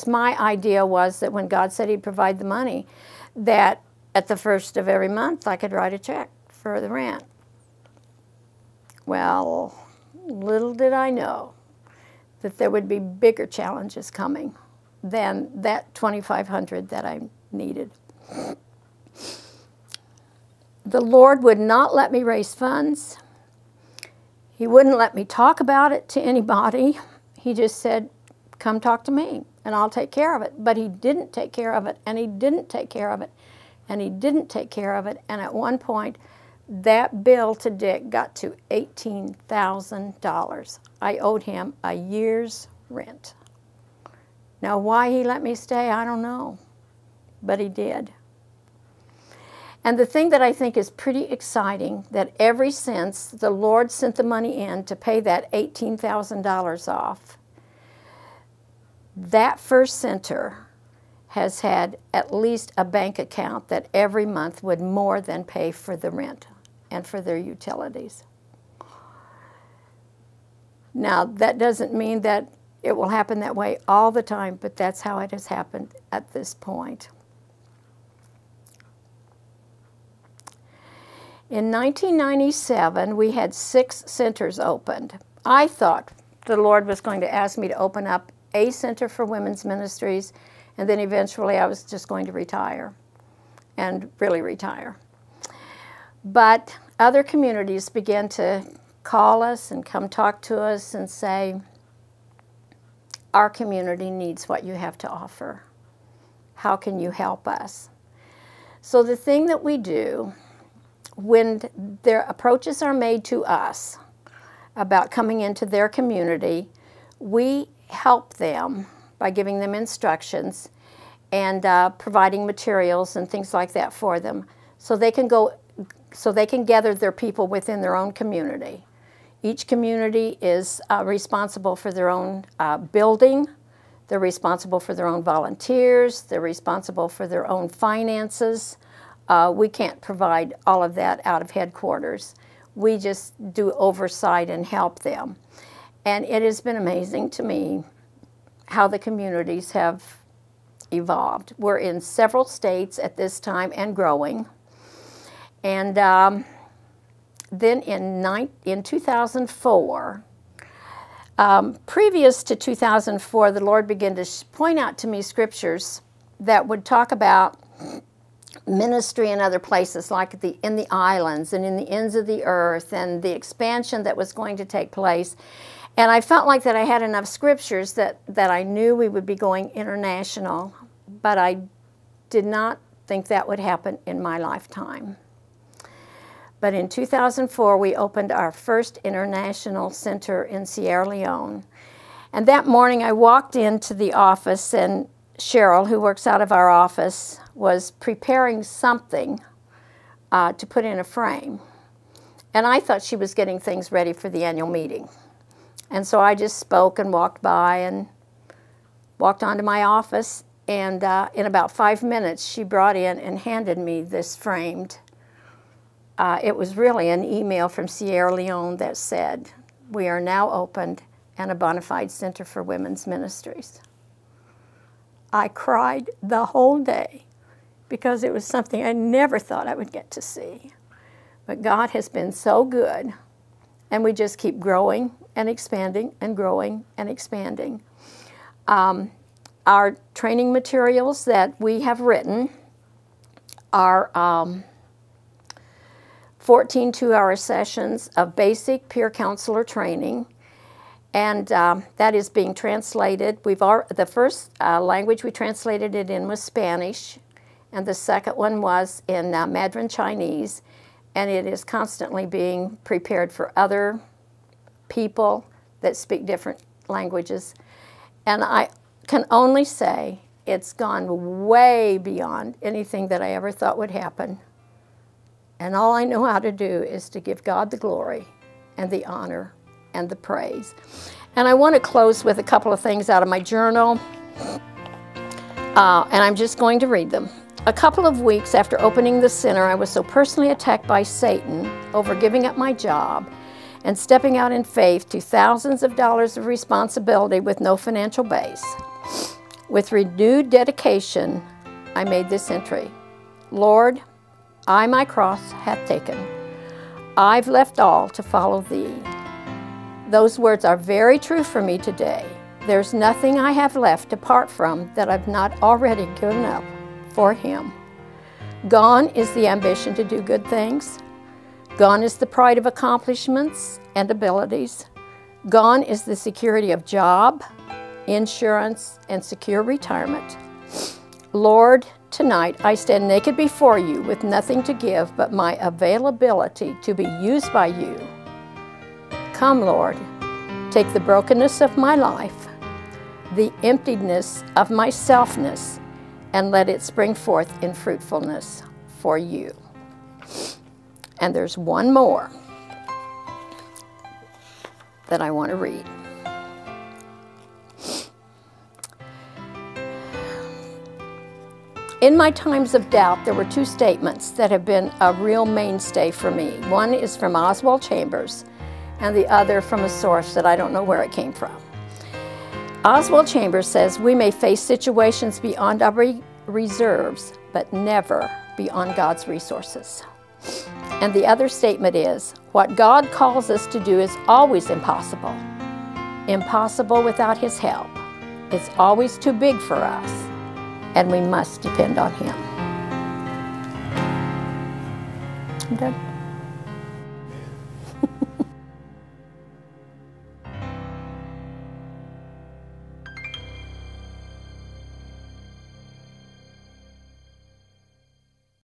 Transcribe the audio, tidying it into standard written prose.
My idea was that when God said He'd provide the money, that at the first of every month I could write a check for the rent. Well, little did I know that there would be bigger challenges coming than that $2,500 that I needed. The Lord would not let me raise funds. He wouldn't let me talk about it to anybody. He just said, come talk to me and I'll take care of it. But He didn't take care of it, and He didn't take care of it, and He didn't take care of it. And at one point, that bill to Dick got to $18,000. I owed him a year's rent. Now, why He let me stay, I don't know, but He did. And the thing that I think is pretty exciting, that ever since the Lord sent the money in to pay that $18,000 off, that first center has had at least a bank account that every month would more than pay for the rent and for their utilities. Now, that doesn't mean that it will happen that way all the time, but that's how it has happened at this point. In 1997, we had 6 centers opened. I thought the Lord was going to ask me to open up a center for women's ministries, and then eventually I was just going to retire, and really retire. But other communities began to call us and come talk to us and say, our community needs what you have to offer. How can you help us? So the thing that we do, when their approaches are made to us about coming into their community, we help them by giving them instructions and providing materials and things like that for them, so they can gather their people within their own community. Each community is responsible for their own building. They're responsible for their own volunteers. They're responsible for their own finances. We can't provide all of that out of headquarters. We just do oversight and help them. And it has been amazing to me how the communities have evolved. We're in several states at this time and growing. And then in 2004, previous to 2004, the Lord began to point out to me scriptures that would talk about ministry in other places, like in the islands and in the ends of the earth, and the expansion that was going to take place. And I felt like that I had enough scriptures that I knew we would be going international, but I did not think that would happen in my lifetime. But in 2004, we opened our first international center in Sierra Leone. And that morning, I walked into the office, and Cheryl, who works out of our office, was preparing something to put in a frame. And I thought she was getting things ready for the annual meeting. And so I just spoke and walked by and walked onto my office. And in about 5 minutes, she brought in and handed me this framed. It was really an email from Sierra Leone that said, "We are now opened and a bona fide center for women's ministries." I cried the whole day because it was something I never thought I would get to see. But God has been so good, and we just keep growing and expanding and growing and expanding. Our training materials that we have written are 14 two-hour sessions of basic peer counselor training, and that is being translated. The first language we translated it in was Spanish, and the second one was in Mandarin Chinese, and it is constantly being prepared for other people that speak different languages. And I can only say it's gone way beyond anything that I ever thought would happen. And all I know how to do is to give God the glory and the honor and the praise. And I want to close with a couple of things out of my journal, and I'm just going to read them. A couple of weeks after opening the center, I was so personally attacked by Satan over giving up my job and stepping out in faith to thousands of dollars of responsibility with no financial base. With renewed dedication, I made this entry. Lord, I my cross hath taken. I've left all to follow thee. Those words are very true for me today. There's nothing I have left apart from that I've not already given up for him. Gone is the ambition to do good things. Gone is the pride of accomplishments and abilities. Gone is the security of job, insurance, and secure retirement. Lord, tonight I stand naked before you with nothing to give but my availability to be used by you. Come, Lord, take the brokenness of my life, the emptiness of my selfness, and let it spring forth in fruitfulness for you. And there's one more that I want to read. In my times of doubt, there were two statements that have been a real mainstay for me. One is from Oswald Chambers, and the other from a source that I don't know where it came from. Oswald Chambers says, we may face situations beyond our reserves, but never beyond God's resources. And the other statement is, what God calls us to do is always impossible. Impossible without his help. It's always too big for us, and we must depend on him. I'm done.